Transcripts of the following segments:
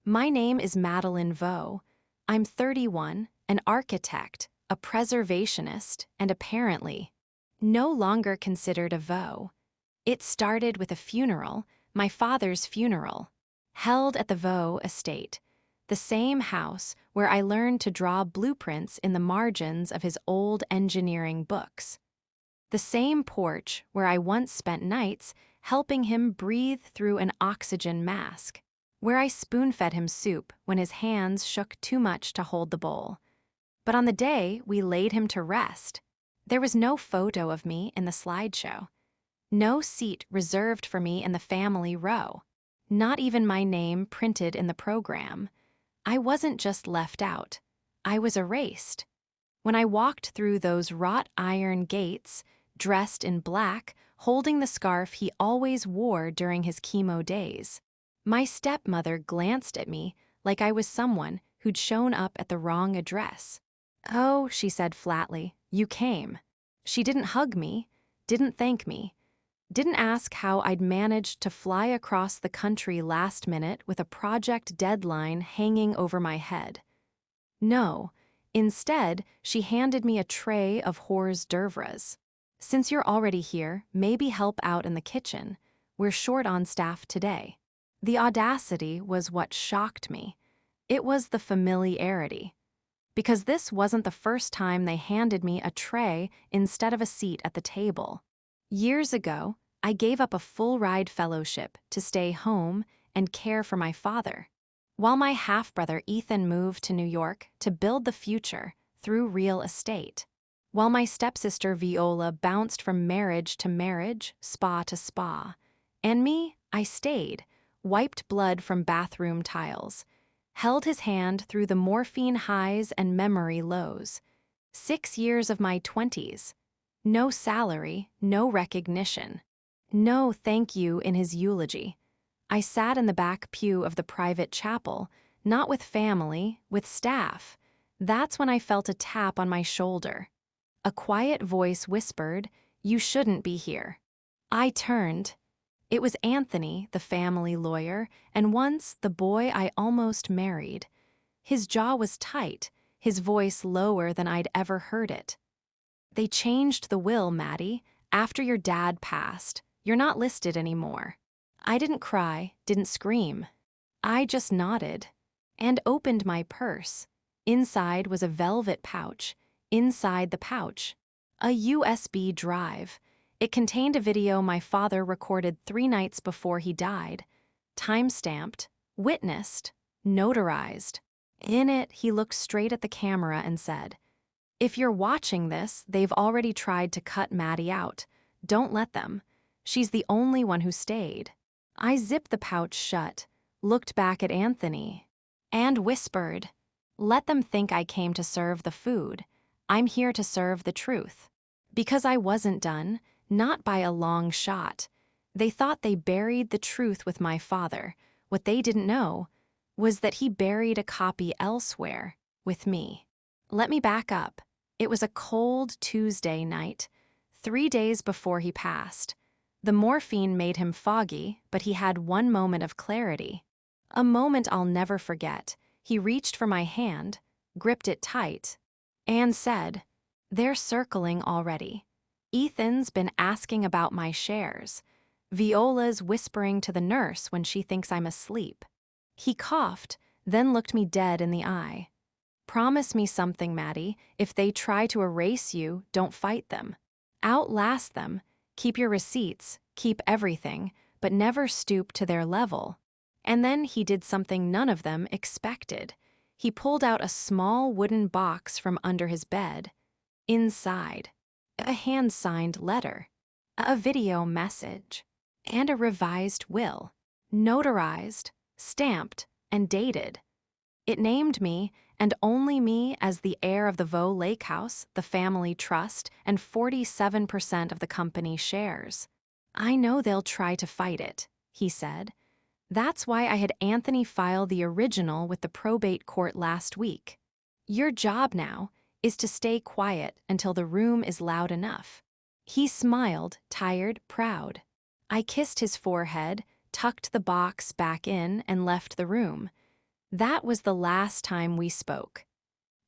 My name is Madeline Vaux. I'm 31, an architect, a preservationist, and apparently no longer considered a Vaux. It started with a funeral, my father's funeral, held at the Vaux estate, the same house where I learned to draw blueprints in the margins of his old engineering books. The same porch where I once spent nights helping him breathe through an oxygen mask, where I spoon-fed him soup when his hands shook too much to hold the bowl. But on the day we laid him to rest, there was no photo of me in the slideshow, no seat reserved for me in the family row, not even my name printed in the program. I wasn't just left out, I was erased. When I walked through those wrought iron gates, dressed in black, holding the scarf he always wore during his chemo days, my stepmother glanced at me like I was someone who'd shown up at the wrong address. "Oh," she said flatly, "you came." She didn't hug me, didn't thank me, didn't ask how I'd managed to fly across the country last minute with a project deadline hanging over my head. No, instead, she handed me a tray of hors d'oeuvres. "Since you're already here, maybe help out in the kitchen. We're short on staff today." The audacity was what shocked me. It was the familiarity. Because this wasn't the first time they handed me a tray instead of a seat at the table. Years ago, I gave up a full-ride fellowship to stay home and care for my father, while my half-brother Ethan moved to New York to build the future through real estate, while my stepsister Viola bounced from marriage to marriage, spa to spa. And me, I stayed, wiped blood from bathroom tiles, held his hand through the morphine highs and memory lows. 6 years of my 20s. No salary, no recognition. No thank you in his eulogy. I sat in the back pew of the private chapel, not with family, with staff. That's when I felt a tap on my shoulder. A quiet voice whispered, "You shouldn't be here." I turned. It was Anthony, the family lawyer, and once the boy I almost married. His jaw was tight, his voice lower than I'd ever heard it. "They changed the will, Maddie. After your dad passed, you're not listed anymore." I didn't cry, didn't scream. I just nodded and opened my purse. Inside was a velvet pouch. Inside the pouch, a USB drive. It contained a video my father recorded 3 nights before he died, time-stamped, witnessed, notarized. In it, he looked straight at the camera and said, "If you're watching this, they've already tried to cut Maddie out. Don't let them. She's the only one who stayed." I zipped the pouch shut, looked back at Anthony, and whispered, "Let them think I came to serve the food. I'm here to serve the truth." Because I wasn't done, not by a long shot. They thought they buried the truth with my father. What they didn't know was that he buried a copy elsewhere, with me. Let me back up. It was a cold Tuesday night, 3 days before he passed. The morphine made him foggy, but he had one moment of clarity. A moment I'll never forget. He reached for my hand, gripped it tight, and said, "They're circling already. Ethan's been asking about my shares. Viola's whispering to the nurse when she thinks I'm asleep." He coughed, then looked me dead in the eye. "Promise me something, Maddie. If they try to erase you, don't fight them. Outlast them. Keep your receipts, keep everything, but never stoop to their level." And then he did something none of them expected. He pulled out a small wooden box from under his bed. Inside, a hand-signed letter, a video message, and a revised will, notarized, stamped, and dated. It named me, and only me, as the heir of the Vaux Lakehouse, the family trust, and 47% of the company shares. "I know they'll try to fight it," he said. "That's why I had Anthony file the original with the probate court last week. Your job now is to stay quiet until the room is loud enough." He smiled, tired, proud. I kissed his forehead, tucked the box back in, and left the room. That was the last time we spoke.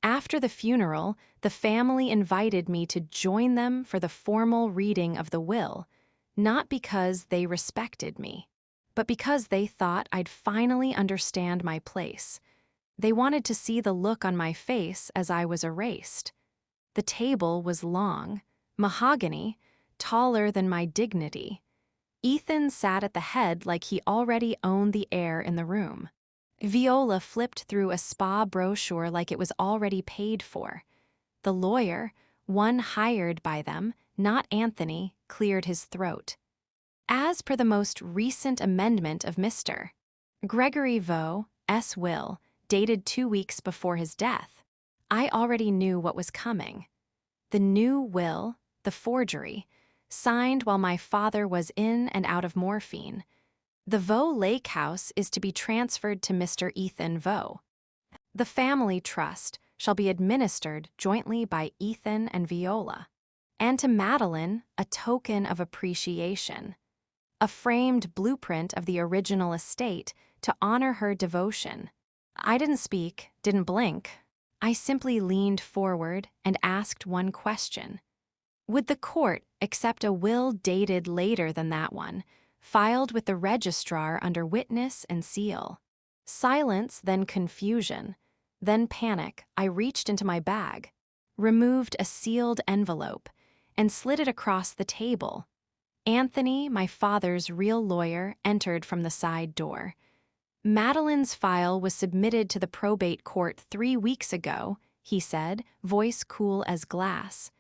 After the funeral, the family invited me to join them for the formal reading of the will, not because they respected me, but because they thought I'd finally understand my place. They wanted to see the look on my face as I was erased. The table was long, mahogany, taller than my dignity. Ethan sat at the head like he already owned the air in the room. Viola flipped through a spa brochure like it was already paid for. The lawyer, one hired by them, not Anthony, cleared his throat. As per the most recent amendment of Mr. Gregory Vaux, S. Will, dated 2 weeks before his death, I already knew what was coming. The new will, the forgery, signed while my father was in and out of morphine. The Vaux Lakehouse is to be transferred to Mr. Ethan Vaux. The family trust shall be administered jointly by Ethan and Viola. And to Madeline, a token of appreciation. A framed blueprint of the original estate to honor her devotion. I didn't speak, didn't blink. I simply leaned forward and asked one question. Would the court accept a will dated later than that one, filed with the registrar under witness and seal? Silence, then confusion, then panic. I reached into my bag, removed a sealed envelope, and slid it across the table. Anthony, my father's real lawyer, entered from the side door. Madeline's file was submitted to the probate court 3 weeks ago, he said, voice cool as glass.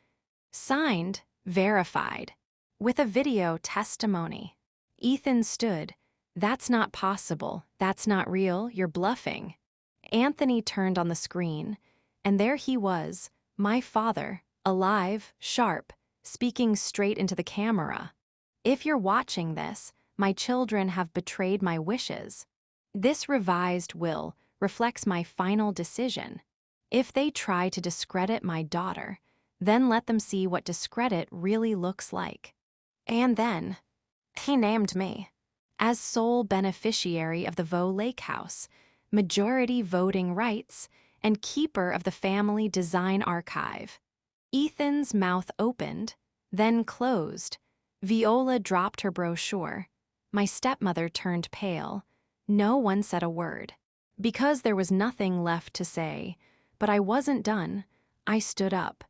Signed, verified, with a video testimony. Ethan stood. That's not possible. That's not real. You're bluffing. Anthony turned on the screen, and there he was, my father, alive, sharp, speaking straight into the camera. If you're watching this, my children have betrayed my wishes. This revised will reflects my final decision. If they try to discredit my daughter, then let them see what discredit really looks like. And then, he named me as sole beneficiary of the Vaux Lakehouse, majority voting rights, and keeper of the family design archive. Ethan's mouth opened, then closed. Viola dropped her brochure. My stepmother turned pale. No one said a word, because there was nothing left to say. But I wasn't done. I stood up.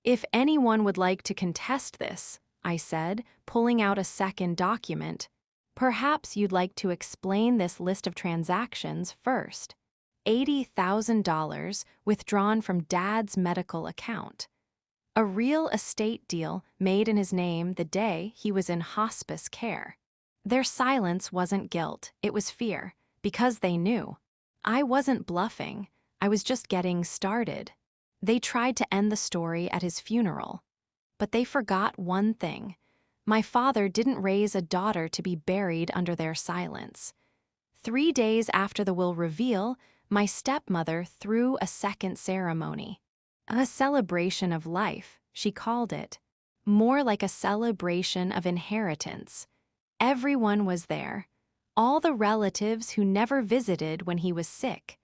If anyone would like to contest this, I said, pulling out a second document, perhaps you'd like to explain this list of transactions first. $80,000 withdrawn from Dad's medical account. A real estate deal made in his name the day he was in hospice care. Their silence wasn't guilt, it was fear, because they knew. I wasn't bluffing, I was just getting started. They tried to end the story at his funeral. But they forgot one thing. My father didn't raise a daughter to be buried under their silence. 3 days after the will reveal, my stepmother threw a second ceremony. A celebration of life, she called it. More like a celebration of inheritance. Everyone was there. All the relatives who never visited when he was sick.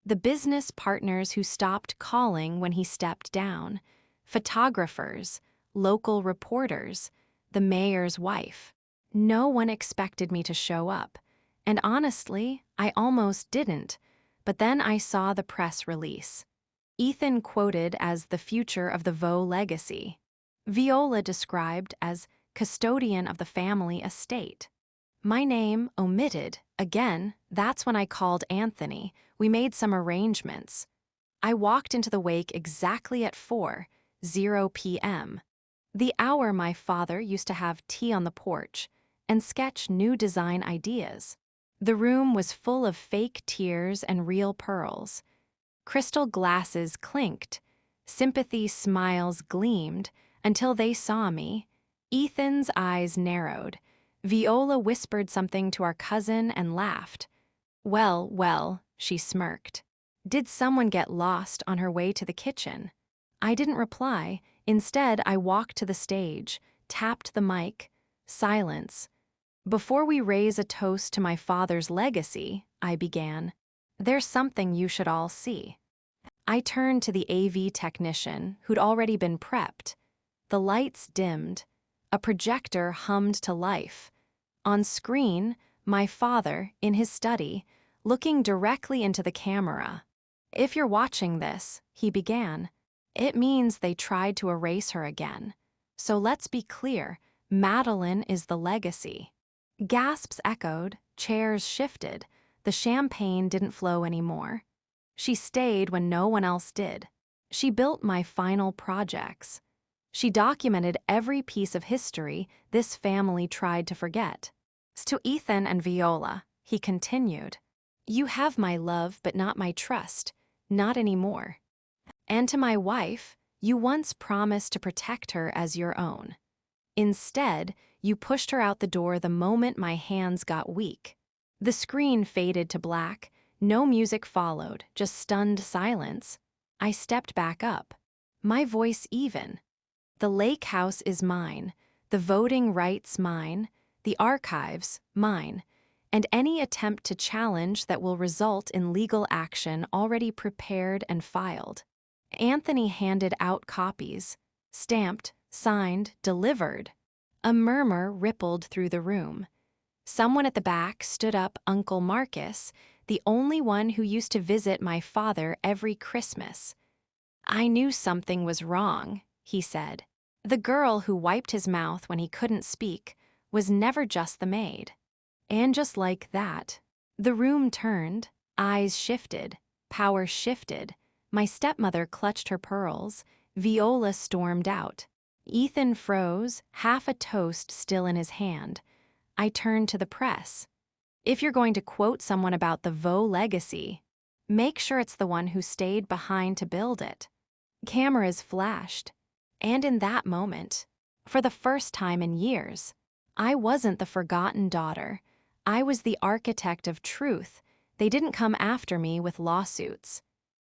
The business partners who stopped calling when he stepped down. Photographers, local reporters, the mayor's wife. No one expected me to show up. And honestly, I almost didn't. But then I saw the press release. Ethan quoted as the future of the Vaux legacy. Viola described as custodian of the family estate. My name omitted. Again, that's when I called Anthony. We made some arrangements. I walked into the wake exactly at 4:00 p.m. The hour my father used to have tea on the porch and sketch new design ideas. The room was full of fake tears and real pearls. Crystal glasses clinked. Sympathy smiles gleamed until they saw me. Ethan's eyes narrowed. Viola whispered something to our cousin and laughed. Well, well, she smirked. Did someone get lost on her way to the kitchen? I didn't reply. Instead, I walked to the stage, tapped the mic. Silence. Before we raise a toast to my father's legacy, I began. There's something you should all see. I turned to the AV technician who'd already been prepped. The lights dimmed. A projector hummed to life. On screen, my father, in his study, looking directly into the camera. "If you're watching this," he began, "it means they tried to erase her again. So let's be clear, Madeline is the legacy." Gasps echoed, chairs shifted, the champagne didn't flow anymore. She stayed when no one else did. She built my final projects. She documented every piece of history this family tried to forget. To Ethan and Viola, he continued, "You have my love but not my trust, not anymore. And to my wife, you once promised to protect her as your own. Instead, you pushed her out the door the moment my hands got weak." The screen faded to black. No music followed, just stunned silence. I stepped back up. My voice even. "The lakehouse is mine, the voting rights mine, the archives mine, and any attempt to challenge that will result in legal action already prepared and filed." Anthony handed out copies, stamped, signed, delivered. A murmur rippled through the room. Someone at the back stood up. Uncle Marcus, the only one who used to visit my father every Christmas. "I knew something was wrong," he said. "The girl who wiped his mouth when he couldn't speak was never just the maid." And just like that, the room turned, eyes shifted, power shifted. My stepmother clutched her pearls. Viola stormed out. Ethan froze, half a toast still in his hand. I turned to the press. "If you're going to quote someone about the Vaux legacy, make sure it's the one who stayed behind to build it." Cameras flashed. And in that moment, for the first time in years, I wasn't the forgotten daughter. I was the architect of truth. They didn't come after me with lawsuits.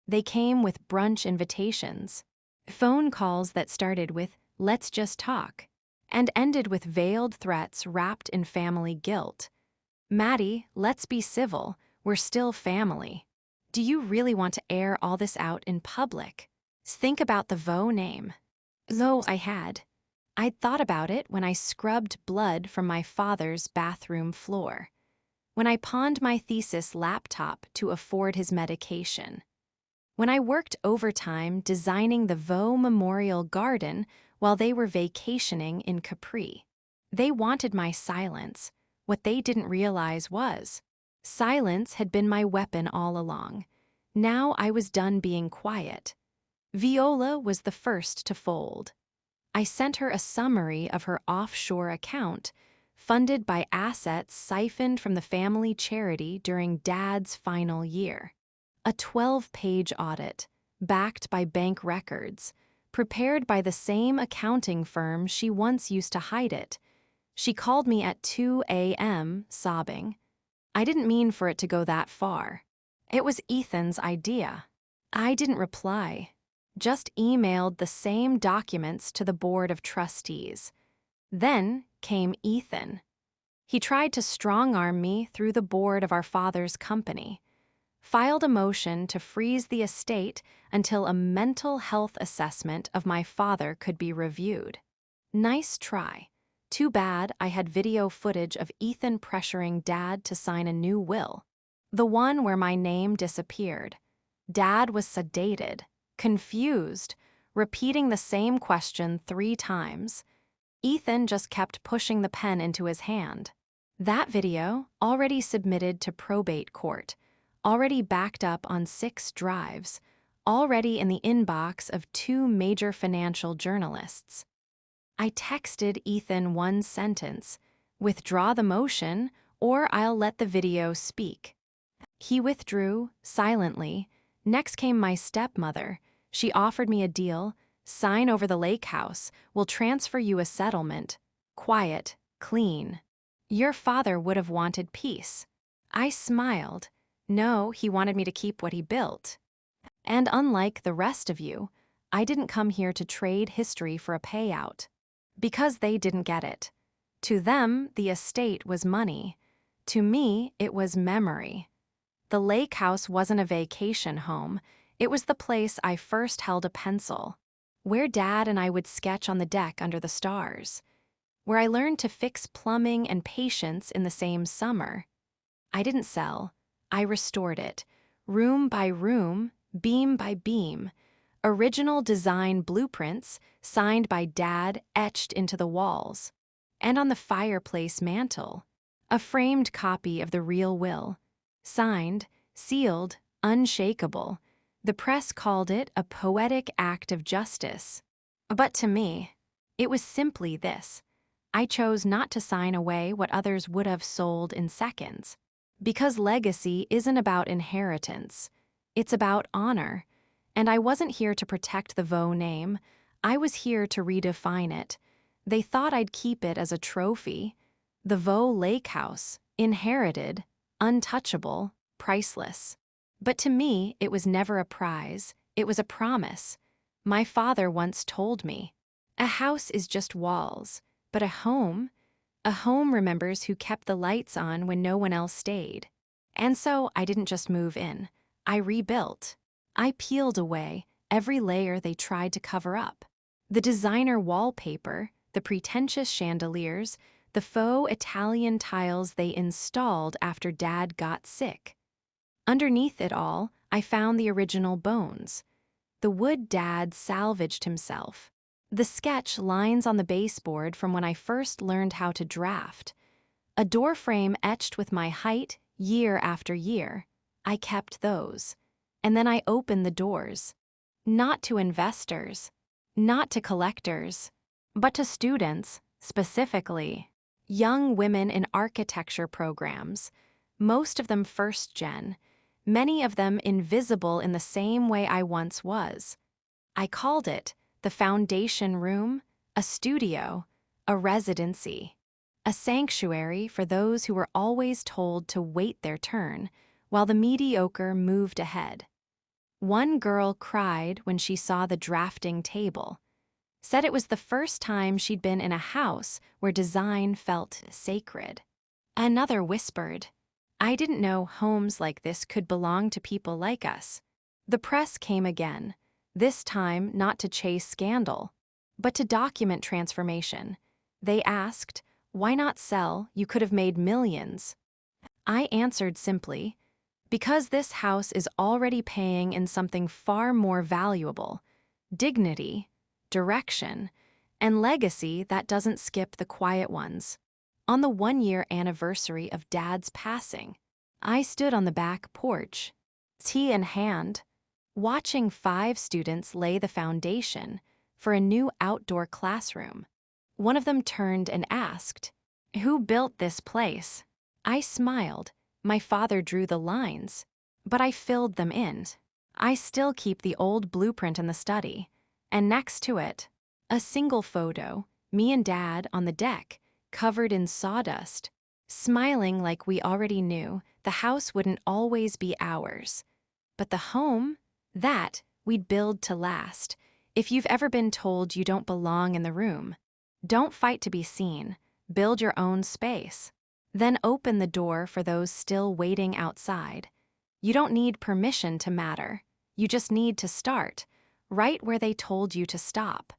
They came with brunch invitations, phone calls that started with, "Let's just talk," and ended with veiled threats wrapped in family guilt. "Maddie, let's be civil. We're still family. Do you really want to air all this out in public? Think about the Vaux name." Though I'd thought about it when I scrubbed blood from my father's bathroom floor, when I pawned my thesis laptop to afford his medication, when I worked overtime designing the Vaux Memorial Garden while they were vacationing in Capri. They wanted my silence. What they didn't realize was, silence had been my weapon all along. Now I was done being quiet. Viola was the first to fold. I sent her a summary of her offshore account, funded by assets siphoned from the family charity during Dad's final year. A 12-page audit, backed by bank records, prepared by the same accounting firm she once used to hide it. She called me at 2 a.m., sobbing. I didn't mean for it to go that far. It was Ethan's idea. I didn't reply, just emailed the same documents to the board of trustees. Then came Ethan. He tried to strong-arm me through the board of our father's company, filed a motion to freeze the estate until a mental health assessment of my father could be reviewed. Nice try. Too bad I had video footage of Ethan pressuring Dad to sign a new will, the one where my name disappeared. Dad was sedated, confused, repeating the same question 3 times. Ethan just kept pushing the pen into his hand. That video, already submitted to probate court, already backed up on 6 drives, already in the inbox of 2 major financial journalists. I texted Ethan one sentence, "Withdraw the motion, or I'll let the video speak." He withdrew, silently. Next came my stepmother. She offered me a deal. "Sign over the lakehouse. We'll transfer you a settlement. Quiet, clean." Your father would have wanted peace. I smiled. No, he wanted me to keep what he built. And unlike the rest of you, I didn't come here to trade history for a payout. Because they didn't get it. To them, the estate was money. To me, it was memory. The lake house wasn't a vacation home. It was the place I first held a pencil, where Dad and I would sketch on the deck under the stars, where I learned to fix plumbing and patience in the same summer. I didn't sell. I restored it, room by room, beam by beam. Original design blueprints, signed by Dad, etched into the walls. And on the fireplace mantel, a framed copy of the real will. Signed, sealed, unshakable. The press called it a poetic act of justice. But to me, it was simply this. I chose not to sign away what others would have sold in seconds. Because legacy isn't about inheritance. It's about honor. And I wasn't here to protect the Vaux name. I was here to redefine it. They thought I'd keep it as a trophy. The Vaux Lake House, inherited, untouchable, priceless. But to me, it was never a prize. It was a promise. My father once told me, a house is just walls, but a home remembers who kept the lights on when no one else stayed. And so I didn't just move in. I rebuilt. I peeled away every layer they tried to cover up. The designer wallpaper, the pretentious chandeliers, the faux Italian tiles they installed after Dad got sick. Underneath it all, I found the original bones. The wood Dad salvaged himself. The sketch lines on the baseboard from when I first learned how to draft. A door frame etched with my height year after year. I kept those. And then I opened the doors. Not to investors, not to collectors, but to students, specifically. Young women in architecture programs, most of them first gen, many of them invisible in the same way I once was. I called it the foundation room, a studio, a residency, a sanctuary for those who were always told to wait their turn while the mediocre moved ahead. One girl cried when she saw the drafting table, said it was the first time she'd been in a house where design felt sacred. Another whispered, I didn't know homes like this could belong to people like us. The press came again, this time not to chase scandal, but to document transformation. They asked, why not sell? You could have made millions. I answered simply, because this house is already paying in something far more valuable, dignity, direction, and legacy that doesn't skip the quiet ones. On the 1-year anniversary of Dad's passing, I stood on the back porch, tea in hand, watching 5 students lay the foundation for a new outdoor classroom. One of them turned and asked, who built this place? I smiled. My father drew the lines, but I filled them in. I still keep the old blueprint in the study, and next to it, a single photo, me and Dad on the deck, covered in sawdust, smiling like we already knew the house wouldn't always be ours. But the home, that we'd build to last. If you've ever been told you don't belong in the room, don't fight to be seen, build your own space. Then open the door for those still waiting outside. You don't need permission to matter. You just need to start, right where they told you to stop.